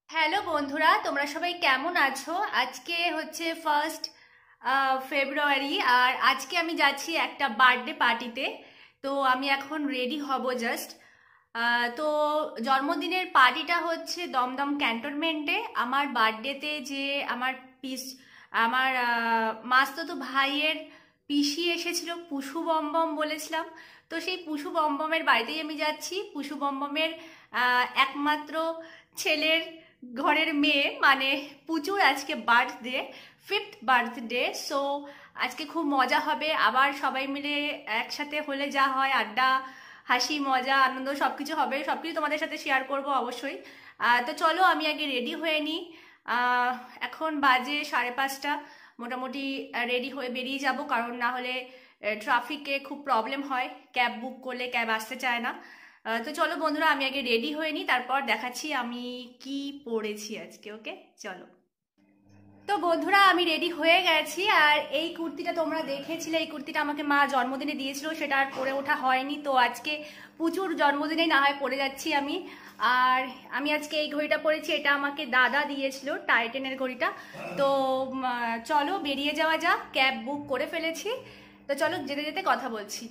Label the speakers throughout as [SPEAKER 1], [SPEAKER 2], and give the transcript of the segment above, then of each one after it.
[SPEAKER 1] Hello বন্ধুরা, তোমরা সবাই কেমন আছো? আজকে হচ্ছে 1 ফেব্রুয়ারি, আর আজকে আমি যাচ্ছি একটা বার্থডে পার্টিতে। তো আমি এখন রেডি হব জাস্ট। তো জন্মদিনের পার্টিটা হচ্ছে দমদম ক্যান্টনমেন্টে। আমার বার্থডেতে যে আমার পিস আমার মাস্তুতো ভাইয়ের পিসি এসেছিল, পুষু বমবম বলেছিলাম। তো সেই পুষু বমবমের বাড়িতেই আমি যাচ্ছি। পুষু বমবমের একমাত্র ছেলের ঘরের মেয়ে মানে পুচুর আজকে বার্থডে, 5th বার্থডে। সো আজকে খুব মজা হবে, আবার সবাই মিলে একসাথে হলে যা হয় আড্ডা, হাসি মজা আনন্দ সবকিছু হবে, সবকিছু তোমাদের সাথে শেয়ার করব অবশ্যই। তো চলো আমি আগে রেডি হয়ে নিই। আহ, এখন বাজে 5:30। মোটামুটি রেডি হয়ে বেরিয়ে যাব, কারণ না হলে ট্রাফিকে খুব প্রবলেম হয়, ক্যাব বুক করলে ক্যাব আসতে চায় না। তো চলো বন্ধুরা, আমি আগে রেডি হয়ে নিই, তারপর দেখাচ্ছি আমি কি পরেছি আজকে। ওকে, চলো। তো বন্ধুরা, আমি রেডি হয়ে গেছি। আর এই কুর্তিটা তোমরা দেখেছিলে, এই কুর্তিটা আমাকে মা জন্মদিনে দিয়েছিল, সেটা আর পরে ওঠা হয়নি। তো আজকে প্রচুর জন্মদিনে না হয় পরে যাচ্ছি আমি। আর আমি আজকে এই ঘড়িটা পরেছি, এটা আমাকে দাদা দিয়েছিল, টাইটেনের ঘড়িটা। তো চলো বেরিয়ে যাওয়া যাক, ক্যাব বুক করে ফেলেছি। তো চলো যেতে যেতে কথা বলছি।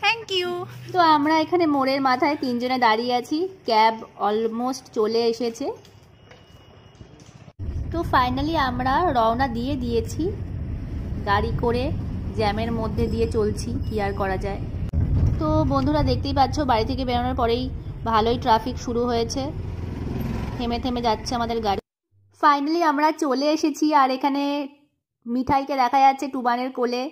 [SPEAKER 1] Thank you. তো আমরা এখানে মোড়ের মাথায় তিনজনে দাঁড়িয়ে আছি, ক্যাব অলমোস্ট চলে এসেছে। তো ফাইনালি আমরা রওনা দিয়ে দিয়েছি, গাড়ি করে জ্যামের মধ্যে দিয়ে চলছি, কি আর করা যায়। তো বন্ধুরা দেখতেই পাচ্ছ, বাড়ি থেকে বেরোনোর পরেই ভালোই ট্রাফিক শুরু হয়েছে, থেমে থেমে যাচ্ছে আমাদের গাড়ি। ফাইনালি আমরা চলে এসেছি, আর এখানে মিঠাইকে দেখা যাচ্ছে টুবানের কোলে।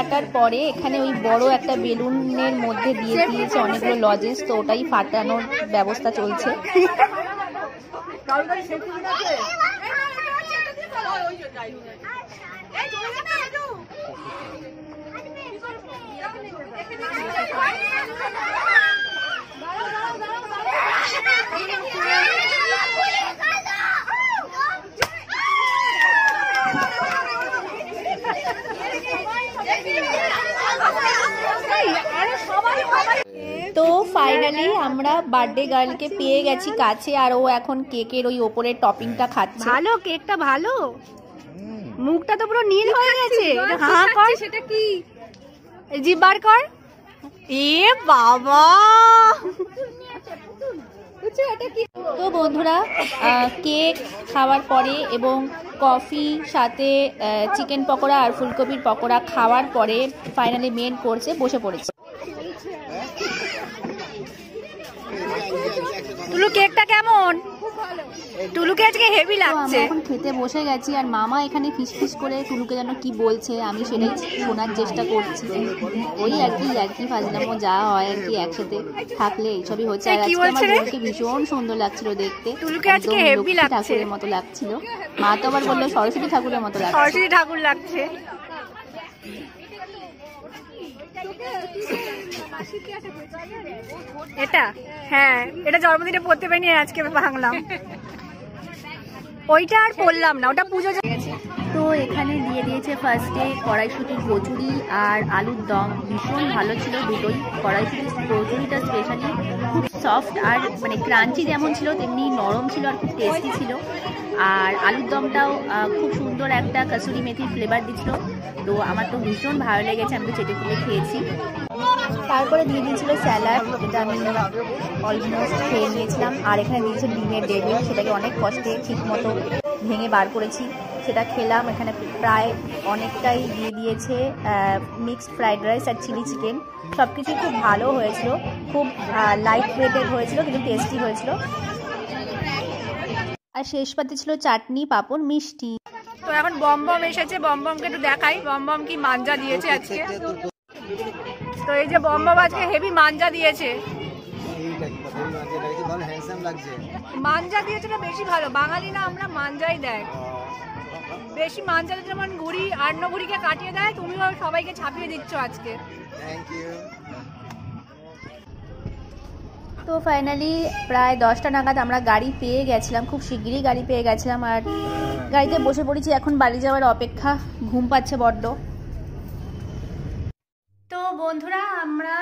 [SPEAKER 1] কাটার পরে এখানে ওই বড় একটা বেলুনের মধ্যে দিয়ে দিয়েছে অনেকগুলো লজেন্স, তো ওটাই ফাটানোর ব্যবস্থা চলছে। তো ফাইনালি আমরা বার্থডে গার্লকে পেয়ে গেছি কাছে, আর ও এখন কেকের ওই ওপরের টপিংটা খাচ্ছে। ভালো কেকটা, ভালো। মুখটা তো পুরো নীল হয়ে গেছে। হ্যাঁ কর, সেটা কি? জিভ বার কর। এ বাবা, তো বন্ধুরা কেক খাওয়ার পরে এবং কফি সাথে চিকেন পকোড়া আর ফুলকপির পকোড়া খাওয়ার পরে ফাইনালি মেন কোর্সে বসে পড়েছে। টুলু কেকটা কেমন? টুলুকে আজকে হেভি লাগছে। এখন খেতে বসে গেছি, আর মামা এখানে ফিস করে টুলুকে যেন কি বলছে, আমি সেটাই শোনার চেষ্টা করছি। ওই আর কি ফাজলামো যা হয় আর কি, একসাথে থাকলে এইসবই হচ্ছে। আর আজকে আমার টুলুকে ভীষণ সুন্দর লাগছিল দেখতে, একদম লক্ষ্মী ঠাকুরের মতো লাগছিল। মা তো আবার বললো সরস্বতী ঠাকুরের মতো লাগছে। সরস্বতী ঠাকুর লাগছে। এটা হ্যাঁ, এটা জন্মদিনে পড়তে পারিনি, আজকে ভাঙলাম। ওইটা আর পড়লাম না, ওটা পুজো গেছে। তো এখানে দিয়ে দিয়েছে ফার্স্টে কড়াইশুঁটির কচুরি আর আলুর দম, ভীষণ ভালো ছিল দুটোই। কড়াইশুঁটির কচুরিটা স্পেশালি খুব সফট আর মানে ক্রাঞ্চি যেমন ছিল তেমনি নরম ছিল আর খুব টেস্টি ছিল। আর আলুর দমটাও খুব সুন্দর একটা কসুরি মেথির ফ্লেভার দিচ্ছিল। তো আমার তো ভীষণ ভালো লেগেছে, আমি তো চেটে পুটে খেয়েছি। তারপরে দিয়ে দিয়েছিল স্যালাড, যেটা আমি অলমোস্ট খেয়ে নিয়েছিলাম। আর এখানে দিয়েছে ডিমের ডেভিল, সেটাকে অনেক কষ্টে ঠিক মতো ভেঙে বার করেছি, সেটা খেলাম। এখানে প্রায় অনেকটাই দিয়ে দিয়েছে মিক্সড ফ্রাইড রাইস আর চিলি চিকেন। সব কিছুই খুব ভালো হয়েছিল, খুব লাইট ওয়েটেড হয়েছিল কিন্তু টেস্টি হয়েছিল। আর শেষ পাতে ছিল চাটনি, পাঁপড়, মিষ্টি। তো এখন বমবম এসেছে, বমবমকে একটু দেখাই বমবম কি মাঞ্জা দিয়েছে আজকে। তো এই যে বমবম আজকে হেভি মাঞ্জা দিয়েছে। মাঞ্জা দিয়েছে না বেশি ভালো, বাঙালি না আমরা, মাঞ্জাই দেয় বেশি। মাঞ্জা যেমন ঘুড়ি আর্ণ ঘুড়িকে কাটিয়ে দেয়, তুমিও সবাইকে ছাপিয়ে দিচ্ছ আজকে। তো ফাইনালি প্রায় 10টা নাগাদ আমরা গাড়ি পেয়ে গেছিলাম, খুব শিগগিরই গাড়ি পেয়ে গেছিলাম। আর গাড়িতে বসে পড়েছি, এখন বাড়ি যাওয়ার অপেক্ষা। ঘুম পাচ্ছে বড্ড। তো বন্ধুরা আমরা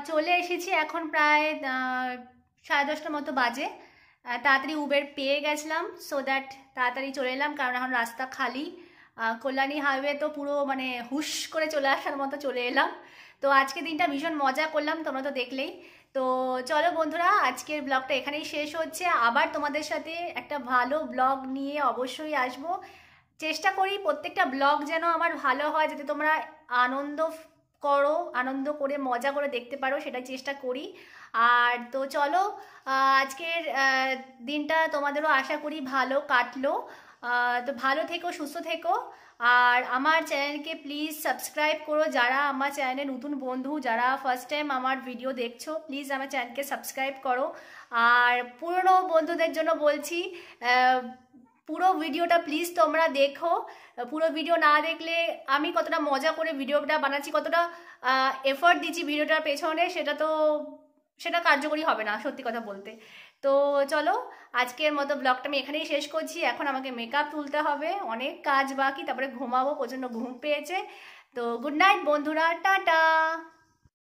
[SPEAKER 1] চলে এসেছি, এখন প্রায় 10:30 মতো বাজে। তাড়াতাড়ি উবের পেয়ে গেছিলাম, সো দ্যাট তাড়াতাড়ি চলে এলাম, কারণ এখন রাস্তা খালি। কল্যাণী হাইওয়ে তো পুরো মানে হুশ করে চলে আসার মতো চলে এলাম। তো আজকে দিনটা ভীষণ মজা করলাম, তোমরা তো দেখলেই। তো চলো বন্ধুরা, আজকের ব্লগটা এখানেই শেষ হচ্ছে। আবার তোমাদের সাথে একটা ভালো ব্লগ নিয়ে অবশ্যই আসবো। চেষ্টা করি প্রত্যেকটা ব্লগ যেন আমার ভালো হয়, যাতে তোমরা আনন্দ করে মজা করে দেখতে পারো, সেটাই চেষ্টা করি। আর তো চলো, আজকের দিনটা তোমাদেরও আশা করি ভালো কাটলো। তো ভালো থেকো, সুস্থ থেকো। আর আমার চ্যানেলকে প্লিজ সাবস্ক্রাইব করো, যারা আমার চ্যানেলে নতুন বন্ধু, যারা ফার্স্ট টাইম আমার ভিডিও দেখছো, প্লিজ আমার চ্যানেলকে সাবস্ক্রাইব করো। আর পুরনো বন্ধুদের জন্য বলছি, পুরো ভিডিওটা প্লিজ তোমরা দেখো। পুরো ভিডিও না দেখলে আমি কতটা মজা করে ভিডিওটা বানাচ্ছি, কতটা এফর্ট দিচ্ছি ভিডিওটার পেছনে, সেটা কার্যকরী হবে না, সত্যি কথা বলতে। তো চলো, আজকের মতো ব্লগটা আমি এখানেই শেষ করছি। এখন আমাকে মেকআপ তুলতে হবে, অনেক কাজ বাকি, তারপরে ঘুমাবো, প্রচণ্ড ঘুম পেয়েছে। তো গুড নাইট বন্ধুরা, টাটা।